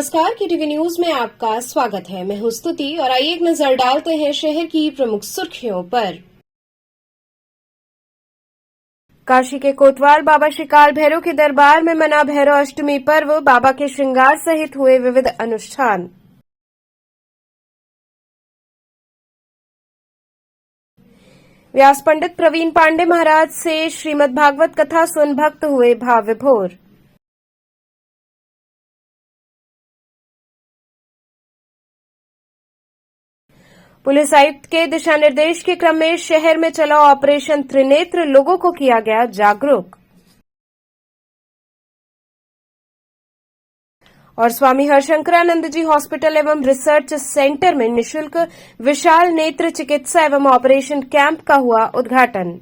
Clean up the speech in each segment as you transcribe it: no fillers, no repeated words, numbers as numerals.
नमस्कार, KTV news में आपका स्वागत है। मैं हूं स्तुति और आइए एक नजर डालते हैं शहर की प्रमुख सुर्खियों पर। काशी के कोतवाल बाबा श्री काल भैरव के दरबार में मना भैरव अष्टमी पर्व, बाबा के श्रृंगार सहित हुए विविध अनुष्ठान। व्यास पंडित प्रवीण पांडे महाराज से श्रीमद् भागवत कथा सुन भक्त हुए भाव विभोर। पुलिस आयुक्त के दिशा निर्देश के क्रम में शहर में चला ऑपरेशन त्रिनेत्र, लोगों को किया गया जागरूक। और स्वामी हरशंकरानंद जी हॉस्पिटल एवं रिसर्च सेंटर में निःशुल्क विशाल नेत्र चिकित्सा एवं ऑपरेशन कैंप का हुआ उद्घाटन।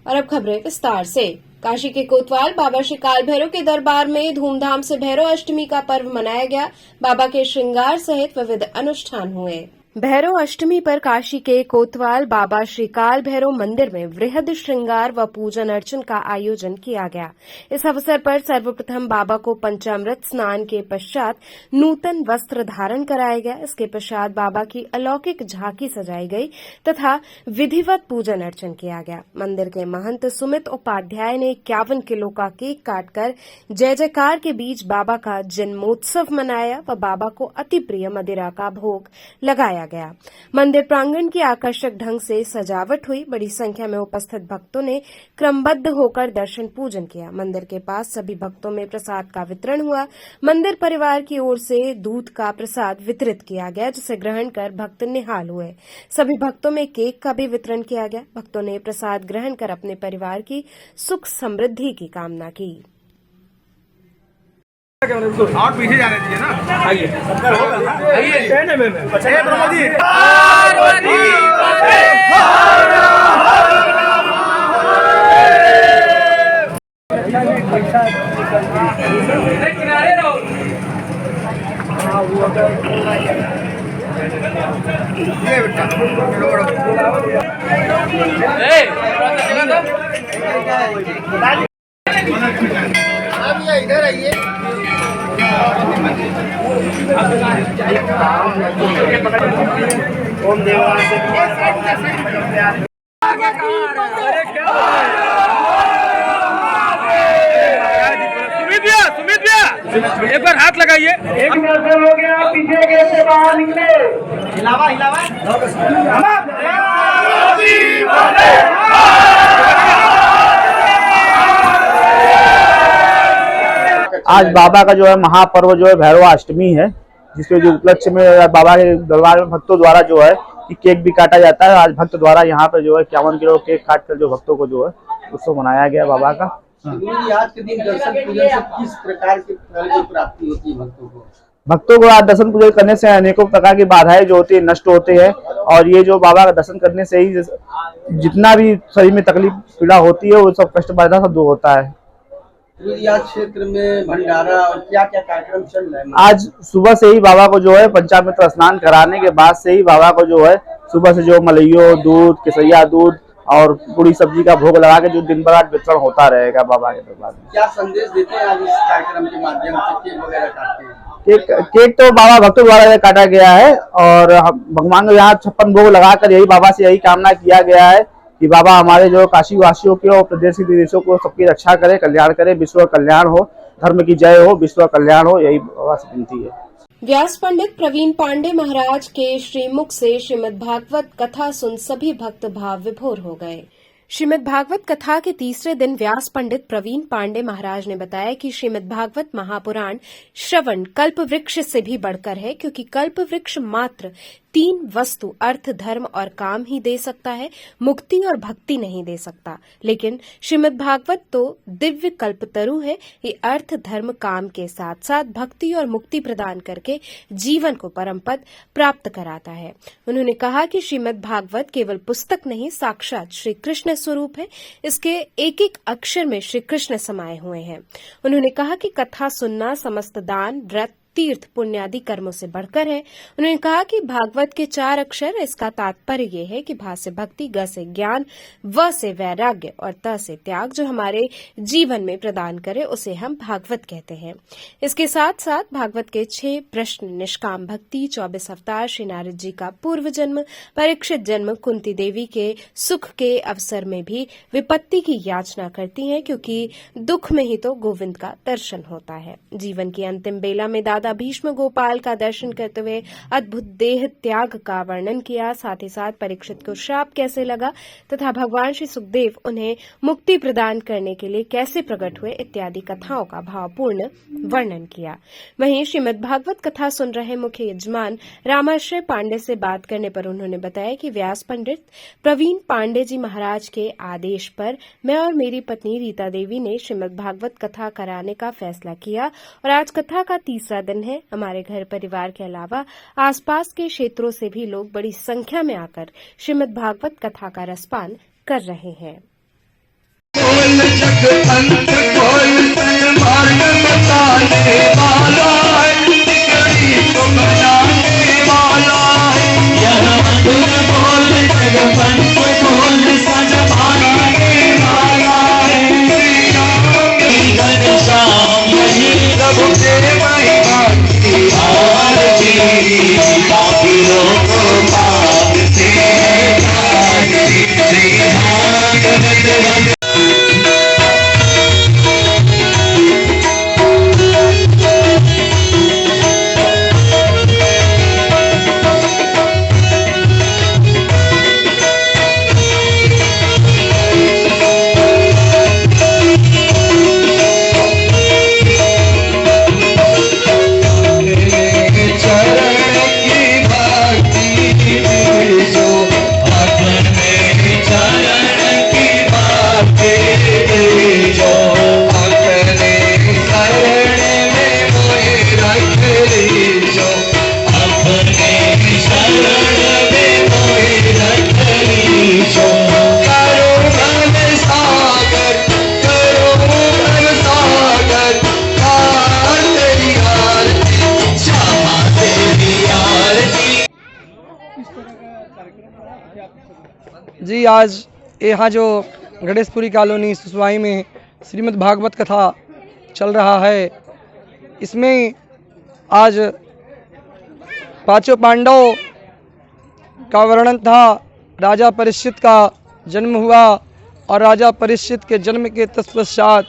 और अब खबरें विस्तार से। काशी के कोतवाल बाबा श्री काल भैरव के दरबार में धूमधाम से भैरव अष्टमी का पर्व मनाया गया। बाबा के श्रृंगार सहित विविध अनुष्ठान हुए। भैरव अष्टमी पर काशी के कोतवाल बाबा श्री काल भैरव मंदिर में वृहद श्रृंगार व पूजन अर्चन का आयोजन किया गया। इस अवसर पर सर्वप्रथम बाबा को पंचामृत स्नान के पश्चात नूतन वस्त्र धारण कराया गया। इसके पश्चात बाबा की अलौकिक झांकी सजाई गई तथा विधिवत पूजन अर्चन किया गया। मंदिर के महंत सुमित उपाध्याय ने 51 किलो का केक काटकर जय जयकार के बीच बाबा का जन्मोत्सव मनाया व बाबा को अति प्रिय मदिरा का भोग लगाया गया। मंदिर प्रांगण की आकर्षक ढंग से सजावट हुई। बड़ी संख्या में उपस्थित भक्तों ने क्रमबद्ध होकर दर्शन पूजन किया। मंदिर के पास सभी भक्तों में प्रसाद का वितरण हुआ। मंदिर परिवार की ओर से दूध का प्रसाद वितरित किया गया, जिसे ग्रहण कर भक्त निहाल हुए। सभी भक्तों में केक का भी वितरण किया गया। भक्तों ने प्रसाद ग्रहण कर अपने परिवार की सुख समृद्धि की कामना की। और पीछे जाने दीजिए ना। आइए किनारे रहो। ये बेटा इधर आइए। ओम देवाय सुमित भैया एक बार हाथ लगाइए। एक दर्शन हो गया, पीछे के से बाहर निकले। हिलावा आज बाबा का जो है महापर्व जो है भैरव अष्टमी है, जिसके जो उपलक्ष्य में बाबा के दरबार में भक्तों द्वारा जो है कि केक भी काटा जाता है। आज भक्त द्वारा यहाँ पे जो है 51 किलो केक काट कर जो भक्तों को जो है उत्सव मनाया गया बाबा का। आज के दिन दर्शन पूजन से किस प्रकार की फल की प्राप्ति होती है भक्तों को आज दर्शन पूजन करने से अनेकों प्रकार की बाधाएं जो होती है नष्ट होते हैं। और ये जो बाबा का दर्शन करने से ही जितना भी शरीर में तकलीफ पीड़ा होती है वो सब कष्ट बाधा सब दूर होता है। आज क्षेत्र में भंडारा और क्या क्या कार्यक्रम चल रहा है? आज सुबह से ही बाबा को जो है पंचामृत स्नान कराने के बाद से ही बाबा को जो है सुबह से जो मलइयो दूध, केसरिया दूध और पूरी सब्जी का भोग लगा के जो दिन भर आज वितरण होता रहेगा बाबा के दरबार में। क्या संदेश देते हैं आज इस कार्यक्रम के माध्यम से? केक वगैरह काटते हैं? केक तो बाबा भक्तों द्वारा काटा गया है और भगवान को यहाँ 56 भोग लगाकर यही बाबा से यही कामना किया गया है कि बाबा हमारे जो काशी वासियों के और प्रदेश के देशों को सबकी रक्षा करे, कल्याण करे, विश्व का कल्याण हो, धर्म की जय हो, विश्व का कल्याण हो, यही बाबा से विनती है। व्यास पंडित प्रवीण पांडे महाराज के श्रीमुख से श्रीमद् भागवत कथा सुन सभी भक्त भाव विभोर हो गए। श्रीमद् भागवत कथा के तीसरे दिन व्यास पंडित प्रवीण पांडे महाराज ने बताया कि श्रीमद् भागवत महापुराण श्रवण कल्प वृक्ष से भी बढ़कर है, क्योंकि कल्प वृक्ष मात्र 3 वस्तु अर्थ, धर्म और काम ही दे सकता है, मुक्ति और भक्ति नहीं दे सकता। लेकिन श्रीमद् भागवत तो दिव्य कल्पतरु है। ये अर्थ, धर्म, काम के साथ साथ भक्ति और मुक्ति प्रदान करके जीवन को परम पद प्राप्त कराता है। उन्होंने कहा कि श्रीमद् भागवत केवल पुस्तक नहीं, साक्षात श्री कृष्ण स्वरूप है। इसके एक एक अक्षर में श्री कृष्ण समाये हुए हैं। उन्होंने कहा कि कथा सुनना समस्त दान, व्रत, तीर्थ पुण्यादि कर्मों से बढ़कर है। उन्होंने कहा कि भागवत के 4 अक्षर, इसका तात्पर्य ये है कि भा से भक्ति, ग से ज्ञान, व से वैराग्य और त से त्याग जो हमारे जीवन में प्रदान करे उसे हम भागवत कहते हैं। इसके साथ साथ भागवत के 6 प्रश्न, निष्काम भक्ति, 24 अवतार, श्री नारद जी का पूर्व जन्म, परीक्षित जन्म, कुंती देवी के सुख के अवसर में भी विपत्ति की याचना करती हैं, क्योंकि दुख में ही तो गोविंद का दर्शन होता है। जीवन की अंतिम बेला में दादा भीष्म गोपाल का दर्शन करते हुए अद्भुत देह त्याग का वर्णन किया। साथ ही साथ परीक्षित को श्राप कैसे लगा तथा भगवान श्री सुखदेव उन्हें मुक्ति प्रदान करने के लिए कैसे प्रकट हुए इत्यादि कथाओं का भावपूर्ण वर्णन किया। वहीं श्रीमद् भागवत कथा सुन रहे मुख्य यजमान रामाश्रय पांडे से बात करने पर उन्होंने बताया कि व्यास पंडित प्रवीण पांडे जी महाराज के आदेश पर मैं और मेरी पत्नी रीता देवी ने श्रीमद् भागवत कथा कराने का फैसला किया और आज कथा का 3रा दिन है। हमारे घर परिवार के अलावा आसपास के क्षेत्रों से भी लोग बड़ी संख्या में आकर श्रीमद् भागवत कथा का रसपान कर रहे हैं। जी, आज यहाँ जो गणेशपुरी कॉलोनी सुसवाई में श्रीमद् भागवत कथा चल रहा है, इसमें आज 5 पांडव का वर्णन था। राजा परीक्षित का जन्म हुआ और राजा परीक्षित के जन्म के तत्पश्चात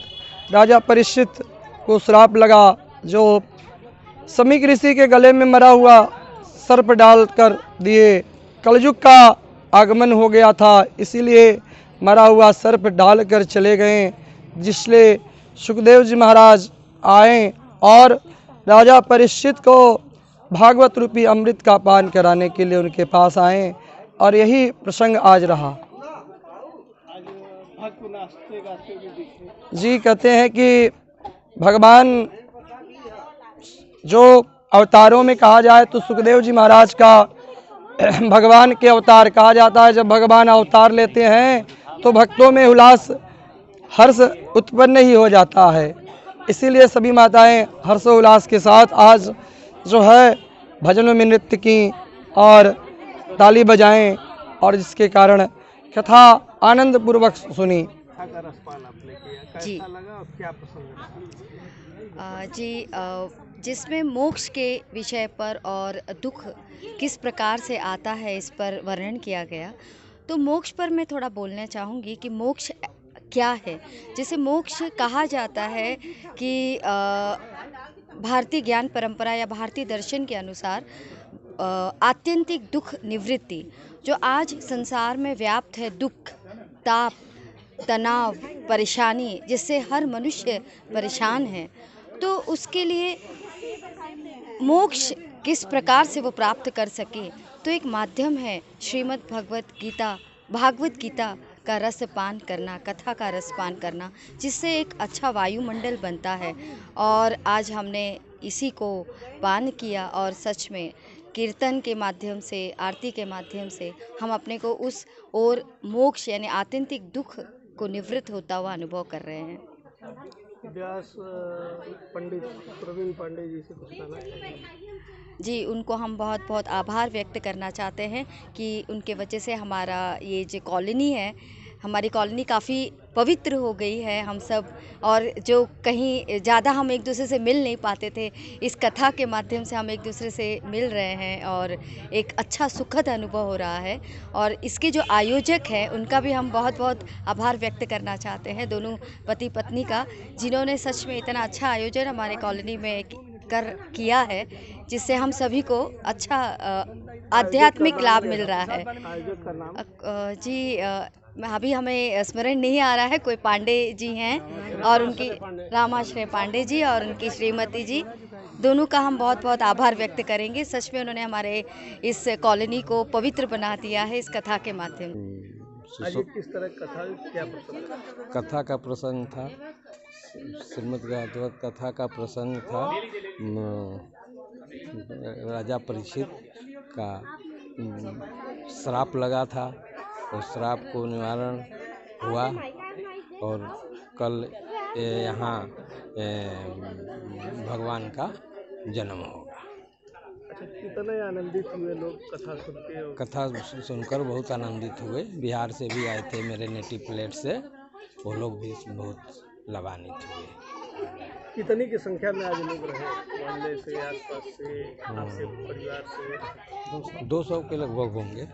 राजा परीक्षित को श्राप लगा, जो समीक ऋषि के गले में मरा हुआ सर्प डालकर दिए। कलयुग का आगमन हो गया था, इसीलिए मरा हुआ सर्प डालकर चले गए, जिसलिए सुखदेव जी महाराज आए और राजा परीक्षित को भागवत रूपी अमृत का पान कराने के लिए उनके पास आए और यही प्रसंग आज रहा। जी, कहते हैं कि भगवान जो अवतारों में कहा जाए तो सुखदेव जी महाराज का भगवान के अवतार कहा जाता है। जब भगवान अवतार लेते हैं तो भक्तों में उल्लास हर्ष उत्पन्न ही हो जाता है, इसीलिए सभी माताएं हर्षोल्लास के साथ आज जो है भजनों में नृत्य की और ताली बजाएं और जिसके कारण कथा आनंद पूर्वक सुनी। जी जिसमें मोक्ष के विषय पर और दुख किस प्रकार से आता है इस पर वर्णन किया गया। तो मोक्ष पर मैं थोड़ा बोलना चाहूँगी कि मोक्ष क्या है। जैसे मोक्ष कहा जाता है कि भारतीय ज्ञान परंपरा या भारतीय दर्शन के अनुसार आत्यंतिक दुख निवृत्ति जो आज संसार में व्याप्त है, दुख, ताप, तनाव, परेशानी, जिससे हर मनुष्य परेशान है, तो उसके लिए मोक्ष किस प्रकार से वो प्राप्त कर सके, तो एक माध्यम है श्रीमद् भागवत गीता का रस पान करना, कथा का रस पान करना, जिससे एक अच्छा वायुमंडल बनता है। और आज हमने इसी को पान किया और सच में कीर्तन के माध्यम से, आरती के माध्यम से हम अपने को उस और मोक्ष यानी आत्यंतिक दुख को निवृत्त होता हुआ अनुभव कर रहे हैं। व्यास पंडित प्रवीण पांडे जी से कुछ कहना चाहिए। जी, उनको हम बहुत बहुत आभार व्यक्त करना चाहते हैं कि उनके वजह से हमारा ये जो कॉलोनी है, हमारी कॉलोनी काफ़ी पवित्र हो गई है हम सब। और जो कहीं ज़्यादा हम एक दूसरे से मिल नहीं पाते थे, इस कथा के माध्यम से हम एक दूसरे से मिल रहे हैं और एक अच्छा सुखद अनुभव हो रहा है। और इसके जो आयोजक हैं उनका भी हम बहुत बहुत आभार व्यक्त करना चाहते हैं, दोनों पति पत्नी का, जिन्होंने सच में इतना अच्छा आयोजन हमारे कॉलोनी में किया है, जिससे हम सभी को अच्छा आध्यात्मिक लाभ मिल रहा है। आयोजक का नाम जी, अभी हमें स्मरण नहीं आ रहा है, कोई पांडे जी हैं और उनकी रामाश्रय पांडे जी और उनकी श्रीमती जी, दोनों का हम बहुत बहुत आभार व्यक्त करेंगे। सच में उन्होंने हमारे इस कॉलोनी को पवित्र बना दिया है इस कथा के माध्यम से। आज किस तरह कथा क्या प्रसंग? कथा का प्रसंग था, श्रीमद् भागवत कथा का प्रसंग था। राजा परीक्षित का श्राप लगा था, उस श्राप को निवारण हुआ और कल यहाँ भगवान का जन्म होगा। कितने आनंदित हुए लोग कथा सुनते? कथा सुनकर बहुत आनंदित हुए। बिहार से भी आए थे, मेरे नेटिव प्लेट से, वो लोग भी बहुत लाभान्वित हुए। कितनी की संख्या में आज लोग रहे मोहल्ले से, आसपास से, आपके परिवार से? 200 के लगभग होंगे।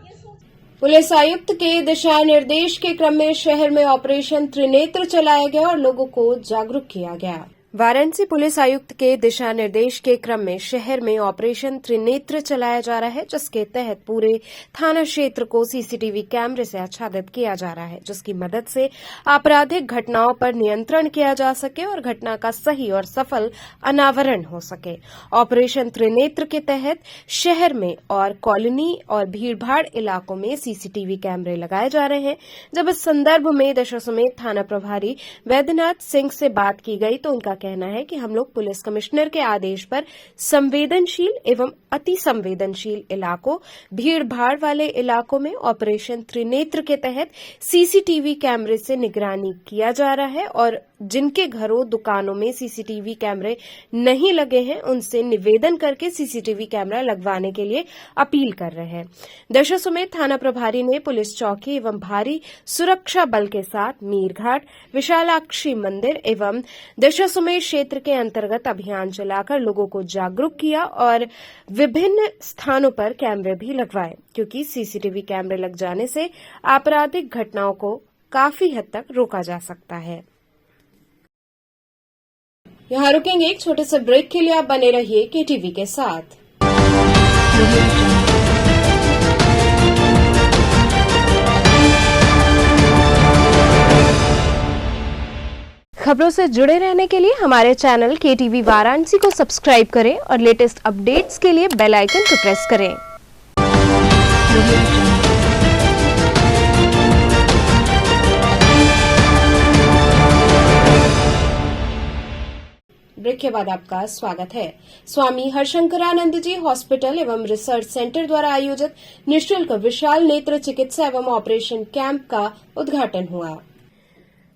पुलिस आयुक्त के दिशा निर्देश के क्रम में शहर में ऑपरेशन त्रिनेत्र चलाया गया और लोगों को जागरूक किया गया। वाराणसी पुलिस आयुक्त के दिशा निर्देश के क्रम में शहर में ऑपरेशन त्रिनेत्र चलाया जा रहा है, जिसके तहत पूरे थाना क्षेत्र को सीसीटीवी कैमरे से आच्छादित किया जा रहा है, जिसकी मदद से आपराधिक घटनाओं पर नियंत्रण किया जा सके और घटना का सही और सफल अनावरण हो सके। ऑपरेशन त्रिनेत्र के तहत शहर में और कॉलोनी और भीड़भाड़ इलाकों में सीसीटीवी कैमरे लगाए जा रहे हैं। जब इस संदर्भ में दशाश्वमेध थाना प्रभारी वैद्यनाथ सिंह से बात की गई तो उनका कहना है कि हम लोग पुलिस कमिश्नर के आदेश पर संवेदनशील एवं अति संवेदनशील इलाकों, भीड़ भाड़ वाले इलाकों में ऑपरेशन त्रिनेत्र के तहत सीसीटीवी कैमरे से निगरानी किया जा रहा है और जिनके घरों, दुकानों में सीसीटीवी कैमरे नहीं लगे हैं, उनसे निवेदन करके सीसीटीवी कैमरा लगवाने के लिए अपील कर रहे हैं। दशाश्वमेध थाना प्रभारी ने पुलिस चौकी एवं भारी सुरक्षा बल के साथ मीरघाट, विशालाक्षी मंदिर एवं दशाश्वमेध क्षेत्र के अंतर्गत अभियान चलाकर लोगों को जागरूक किया और विभिन्न स्थानों पर कैमरे भी लगवाए, क्योंकि सीसीटीवी कैमरे लग जाने से आपराधिक घटनाओं को काफी हद तक रोका जा सकता है। यहाँ रुकेंगे एक छोटे से ब्रेक के लिए। आप बने रहिए केटीवी के साथ। खबरों से जुड़े रहने के लिए हमारे चैनल केटीवी वाराणसी को सब्सक्राइब करें और लेटेस्ट अपडेट्स के लिए बेल आइकन को प्रेस करें। ब्रेक के बाद आपका स्वागत है। स्वामी हरशंकरानंद जी हॉस्पिटल एवं रिसर्च सेंटर द्वारा आयोजित निःशुल्क विशाल नेत्र चिकित्सा एवं ऑपरेशन कैंप का उद्घाटन हुआ।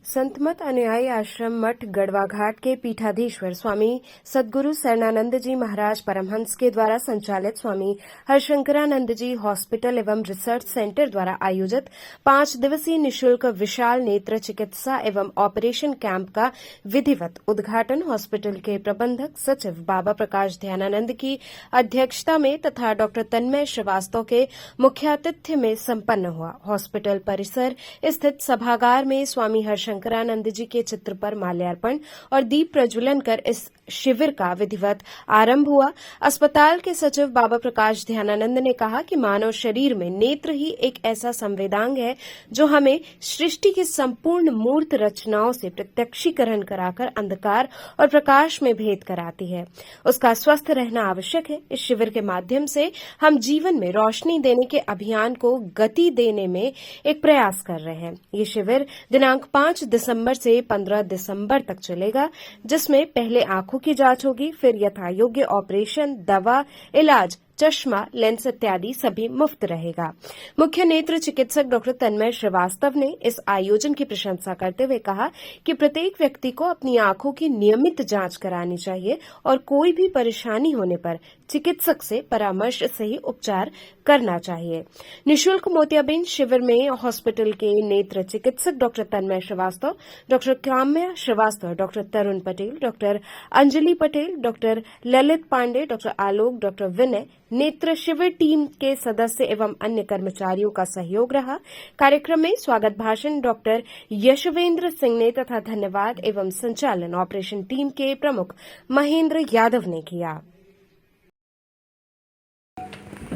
संतमत अनुयायी आश्रम मठ गढ़वा घाट के पीठाधीश्वर स्वामी सद्गुरु शरणानंद जी महाराज परमहंस के द्वारा संचालित स्वामी हरशंकरानंद जी हॉस्पिटल एवं रिसर्च सेंटर द्वारा आयोजित 5 दिवसीय निःशुल्क विशाल नेत्र चिकित्सा एवं ऑपरेशन कैंप का विधिवत उद्घाटन हॉस्पिटल के प्रबंधक सचिव बाबा प्रकाश ध्यानानंद की अध्यक्षता में तथा डॉ तन्मय श्रीवास्तव के मुख्यातिथ्य में संपन्न हुआ। हॉस्पिटल परिसर स्थित सभागार में स्वामी शंकरानंद जी के चित्र पर माल्यार्पण और दीप प्रज्वलन कर इस शिविर का विधिवत आरंभ हुआ। अस्पताल के सचिव बाबा प्रकाश ध्यानानंद ने कहा कि मानव शरीर में नेत्र ही एक ऐसा संवेदांग है जो हमें सृष्टि की संपूर्ण मूर्त रचनाओं से प्रत्यक्षीकरण कराकर अंधकार और प्रकाश में भेद कराती है। उसका स्वस्थ रहना आवश्यक है। इस शिविर के माध्यम से हम जीवन में रोशनी देने के अभियान को गति देने में एक प्रयास कर रहे हैं। ये शिविर दिनांक 5 दिसंबर से 15 दिसंबर तक चलेगा, जिसमें पहले आंखों की जांच होगी, फिर यथायोग्य ऑपरेशन, दवा, इलाज, चश्मा, लेंस इत्यादि सभी मुफ्त रहेगा। मुख्य नेत्र चिकित्सक डॉक्टर तन्मय श्रीवास्तव ने इस आयोजन की प्रशंसा करते हुए कहा कि प्रत्येक व्यक्ति को अपनी आंखों की नियमित जांच करानी चाहिए और कोई भी परेशानी होने पर चिकित्सक से परामर्श से ही उपचार करना चाहिए। निःशुल्क मोतियाबिंद शिविर में हॉस्पिटल के नेत्र चिकित्सक doctor Tanmay Shrivastava, doctor Kamya Shrivastava, doctor Tarun Patel, doctor Anjali Patel, doctor Lalit Pande, doctor Alok, doctor Vinay, नेत्र शिविर टीम के सदस्य एवं अन्य कर्मचारियों का सहयोग रहा। कार्यक्रम में स्वागत भाषण डॉक्टर यशवेंद्र सिंह ने तथा धन्यवाद एवं संचालन ऑपरेशन टीम के प्रमुख महेंद्र यादव ने किया।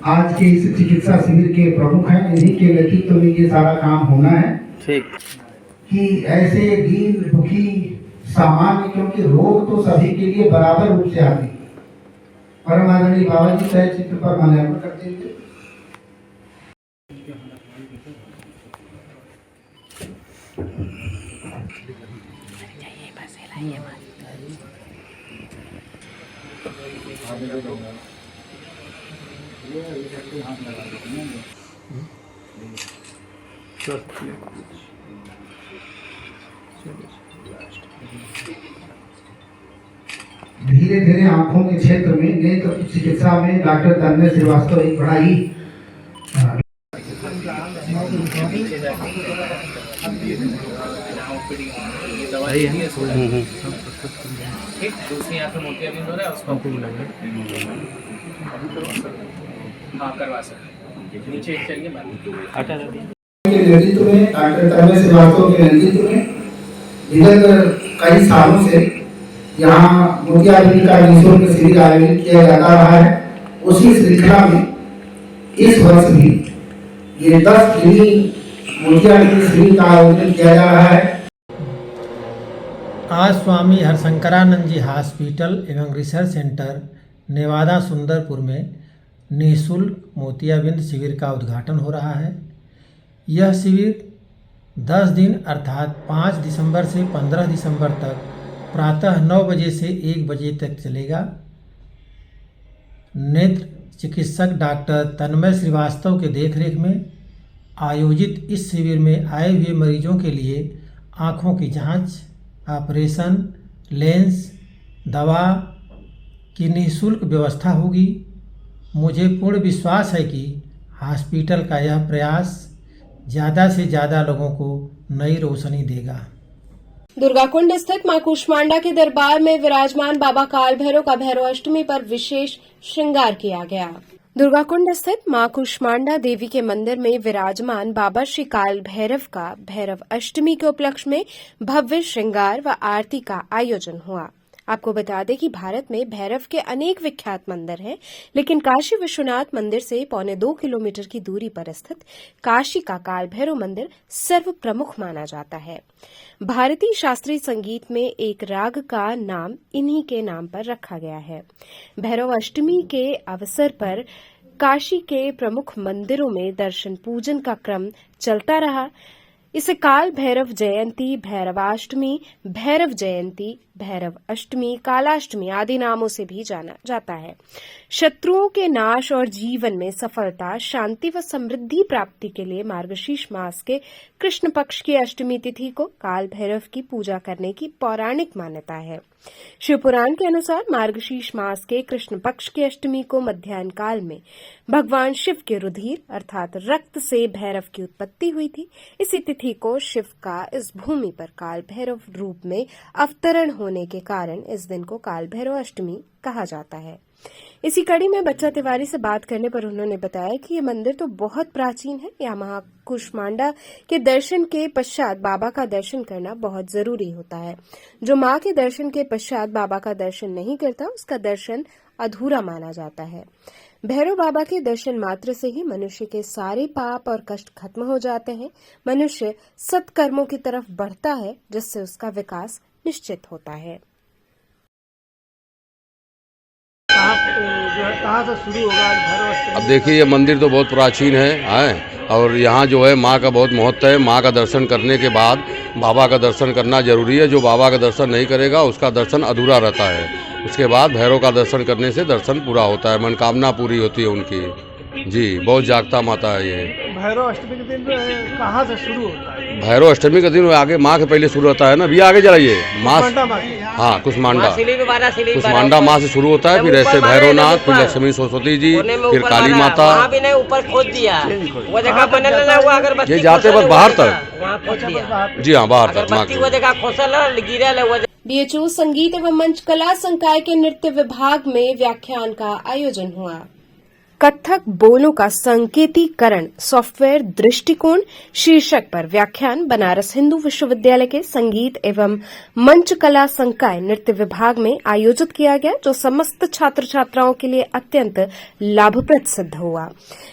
आज के इस चिकित्सा शिविर के प्रमुख हैं, इन्हीं के नेतृत्व में ये सारा काम होना है। ठीक कि ऐसे दीन दुखी सामान्य, क्योंकि रोग तो सभी के लिए बराबर रूप से आते हैं। परम आदरणीय बाबा जी तय चित्र पर माल्यार्पण करते हैं। धीरे धीरे आंखों के क्षेत्र में नेत्र चिकित्सा में डॉक्टर तन्मय श्रीवास्तव एक बड़ा ही दूसरी आंख में मोतियाबिंद हो रहा है, उसको करवा सकते। नीचे चलिए, नेतृत्व में डॉक्टर तन्मय श्रीवास्तव के नेतृत्व में विगत कई सालों से यहाँ मोतियाबिंद का निःशुल्क शिविर आयोजित किया जाता रहा है। उसी श्रृंखला में इस वर्ष भी ये 10 दिनी मोतियाबिंद शिविर का आयोजन किया जा रहा है। आज स्वामी हरशंकरानंद जी हॉस्पिटल एवं रिसर्च सेंटर नेवादा सुंदरपुर में निःशुल्क मोतियाबिंद शिविर का उद्घाटन हो रहा है। यह शिविर 10 दिन अर्थात 5 दिसंबर से 15 दिसंबर तक प्रातः 9 बजे से 1 बजे तक चलेगा। नेत्र चिकित्सक डॉक्टर तन्मय श्रीवास्तव के देखरेख में आयोजित इस शिविर में आए हुए मरीजों के लिए आँखों की जांच, ऑपरेशन, लेंस, दवा की निःशुल्क व्यवस्था होगी। मुझे पूर्ण विश्वास है कि हॉस्पिटल का यह प्रयास ज़्यादा से ज़्यादा लोगों को नई रोशनी देगा। दुर्गाकुंड स्थित मां कूष्मांडा के दरबार में विराजमान बाबा काल भैरव का भैरव अष्टमी पर विशेष श्रृंगार किया गया। दुर्गाकुंड स्थित मां कूष्मांडा देवी के मंदिर में विराजमान बाबा श्री काल भैरव का भैरव अष्टमी के उपलक्ष्य में भव्य श्रृंगार व आरती का आयोजन हुआ। आपको बता दें कि भारत में भैरव के अनेक विख्यात मंदिर हैं, लेकिन काशी विश्वनाथ मंदिर से 1.25 किलोमीटर की दूरी पर स्थित काशी का काल भैरव मंदिर सर्व प्रमुख माना जाता है। भारतीय शास्त्रीय संगीत में एक राग का नाम इन्हीं के नाम पर रखा गया है। भैरव अष्टमी के अवसर पर काशी के प्रमुख मंदिरों में दर्शन पूजन का क्रम चलता रहा। इसे काल भैरव जयंती, भैरवाष्टमी, भैरव जयंती, भैरव अष्टमी, कालाष्टमी आदि नामों से भी जाना जाता है। शत्रुओं के नाश और जीवन में सफलता, शांति व समृद्धि प्राप्ति के लिए मार्गशीर्ष मास के कृष्ण पक्ष की अष्टमी तिथि को काल भैरव की पूजा करने की पौराणिक मान्यता है। शिवपुराण के अनुसार मार्गशीर्ष मास के कृष्ण पक्ष की अष्टमी को मध्याह्न काल में भगवान शिव के रुधिर अर्थात रक्त से भैरव की उत्पत्ति हुई थी। इसी तिथि को शिव का इस भूमि पर काल भैरव रूप में अवतरण होने के कारण इस दिन को काल भैरव अष्टमी कहा जाता है। इसी कड़ी में बच्चा तिवारी से बात करने पर उन्होंने बताया कि ये मंदिर तो बहुत प्राचीन है। यहाँ मां कूष्मांडा के दर्शन के पश्चात बाबा का दर्शन करना बहुत जरूरी होता है। जो मां के दर्शन के पश्चात बाबा का दर्शन नहीं करता, उसका दर्शन अधूरा माना जाता है। भैरव बाबा के दर्शन मात्र से ही मनुष्य के सारे पाप और कष्ट खत्म हो जाते हैं। मनुष्य सत्कर्मों की तरफ बढ़ता है, जिससे उसका विकास निश्चित होता है। कहाँ से शुरू होगा भैरव? अब देखिए, ये मंदिर तो बहुत प्राचीन है और यहाँ जो है माँ का बहुत महत्व है। माँ का दर्शन करने के बाद बाबा का दर्शन करना जरूरी है। जो बाबा का दर्शन नहीं करेगा उसका दर्शन अधूरा रहता है। उसके बाद भैरव का दर्शन करने से दर्शन पूरा होता है, मनोकामना पूरी होती है उनकी। जी, बहुत जागता माता है ये। भैरव अष्टमी के दिन कहाँ से शुरू होता है? भैरव अष्टमी के दिन आगे माँ के पहले शुरू होता है ना, भी आगे चलाइए माँ। हाँ, कुसमांडा माँ से शुरू होता है, फिर ऐसे भैरवनाथ, फिर लक्ष्मी सरस्वती जी, फिर काली माता। ये जाते बस बाहर तक। जी हाँ, बाहर तक माँ के। बीएचयू संगीत एवं मंच कला संकाय के नृत्य विभाग में व्याख्यान का आयोजन हुआ। कथक बोलों का संकेतीकरण सॉफ्टवेयर दृष्टिकोण शीर्षक पर व्याख्यान बनारस हिंदू विश्वविद्यालय के संगीत एवं मंच कला संकाय नृत्य विभाग में आयोजित किया गया, जो समस्त छात्र छात्राओं के लिए अत्यंत लाभप्रद सिद्ध हुआ।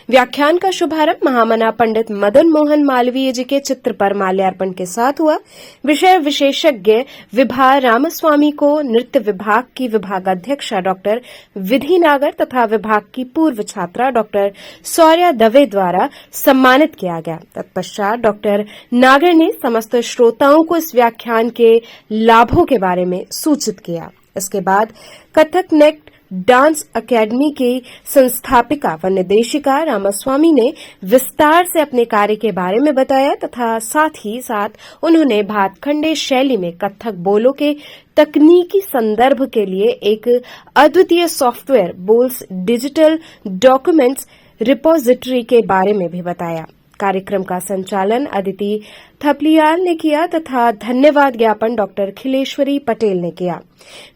व्याख्यान का शुभारंभ महामना पंडित मदन मोहन मालवीय जी के चित्र पर माल्यार्पण के साथ हुआ। विषय विशेषज्ञ विभा रामस्वामी को नृत्य विभाग की विभागाध्यक्षा डॉक्टर विधि नागर तथा विभाग की पूर्व छात्रा डॉक्टर सौर्या दवे द्वारा सम्मानित किया गया। तत्पश्चात डॉक्टर नागर ने समस्त श्रोताओं को इस व्याख्यान के लाभों के बारे में सूचित किया। इसके बाद कथक नेक्ट डांस अकेडमी की संस्थापिका व निदेशिका रामास्वामी ने विस्तार से अपने कार्य के बारे में बताया तथा साथ ही साथ उन्होंने भातखंडे शैली में कथक बोलों के तकनीकी संदर्भ के लिए एक अद्वितीय सॉफ्टवेयर बोल्स डिजिटल डॉक्यूमेंट्स रिपोजिटरी के बारे में भी बताया। कार्यक्रम का संचालन अदिति थपलियाल ने किया तथा धन्यवाद ज्ञापन डॉक्टर खिलेश्वरी पटेल ने किया।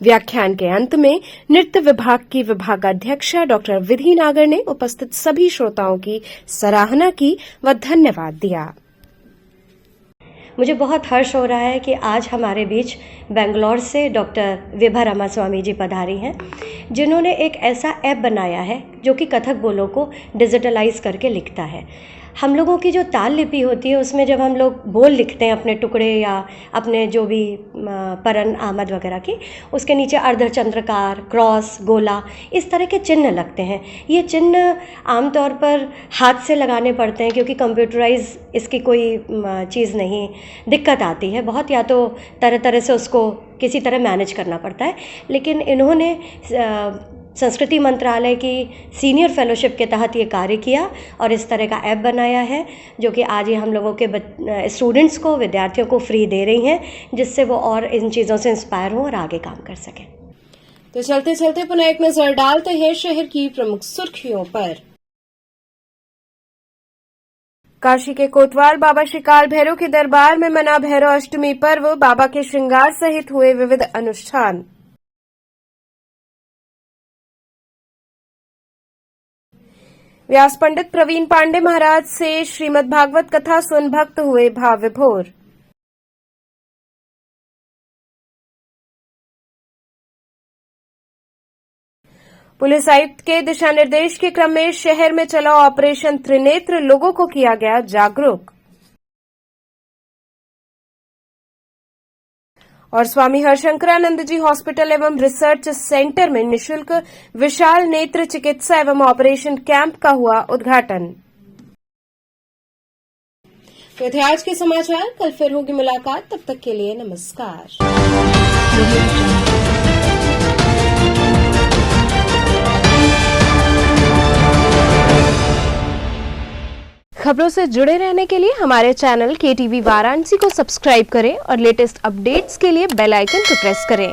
व्याख्यान के अंत में नृत्य विभाग की विभागाध्यक्षा डॉक्टर विधि नागर ने उपस्थित सभी श्रोताओं की सराहना की व धन्यवाद दिया। मुझे बहुत हर्ष हो रहा है कि आज हमारे बीच बेंगलोर से डॉक्टर विभा रामास्वामी जी पधारी हैं, जिन्होंने एक ऐसा ऐप बनाया है जो कि कथक बोलों को डिजिटलाइज करके लिखता है। हम लोगों की जो ताल लिपि होती है उसमें जब हम लोग बोल लिखते हैं अपने टुकड़े या अपने जो भी परन आमद वगैरह की, उसके नीचे अर्धचंद्रकार, क्रॉस, गोला, इस तरह के चिन्ह लगते हैं। ये चिन्ह आमतौर पर हाथ से लगाने पड़ते हैं क्योंकि कंप्यूटराइज इसकी कोई चीज़ नहीं, दिक्कत आती है बहुत, या तो तरह तरह से उसको किसी तरह मैनेज करना पड़ता है। लेकिन इन्होंने संस्कृति मंत्रालय की सीनियर फेलोशिप के तहत ये कार्य किया और इस तरह का ऐप बनाया है जो कि आज ये हम लोगों के स्टूडेंट्स को, विद्यार्थियों को फ्री दे रही हैं, जिससे वो और इन चीज़ों से इंस्पायर हों और आगे काम कर सकें। तो चलते चलते पुनः एक नजर डालते हैं शहर की प्रमुख सुर्खियों पर। काशी के कोतवाल बाबा श्री काल भैरव के दरबार में मना भैरव अष्टमी पर्व, बाबा के श्रृंगार सहित हुए विविध अनुष्ठान। व्यास पंडित प्रवीण पांडे महाराज से श्रीमद् भागवत कथा सुन भक्त हुए भाव विभोर। पुलिस आयुक्त के दिशा निर्देश के क्रम में शहर में चला ऑपरेशन त्रिनेत्र, लोगों को किया गया जागरूक। और स्वामी हरशंकरानंद जी हॉस्पिटल एवं रिसर्च सेंटर में निशुल्क विशाल नेत्र चिकित्सा एवं ऑपरेशन कैंप का हुआ उद्घाटन। तो थे आज के समाचार, कल फिर होगी मुलाकात, तब तक के लिए नमस्कार। खबरों से जुड़े रहने के लिए हमारे चैनल KTV वाराणसी को सब्सक्राइब करें और लेटेस्ट अपडेट्स के लिए बेल आइकन को प्रेस करें।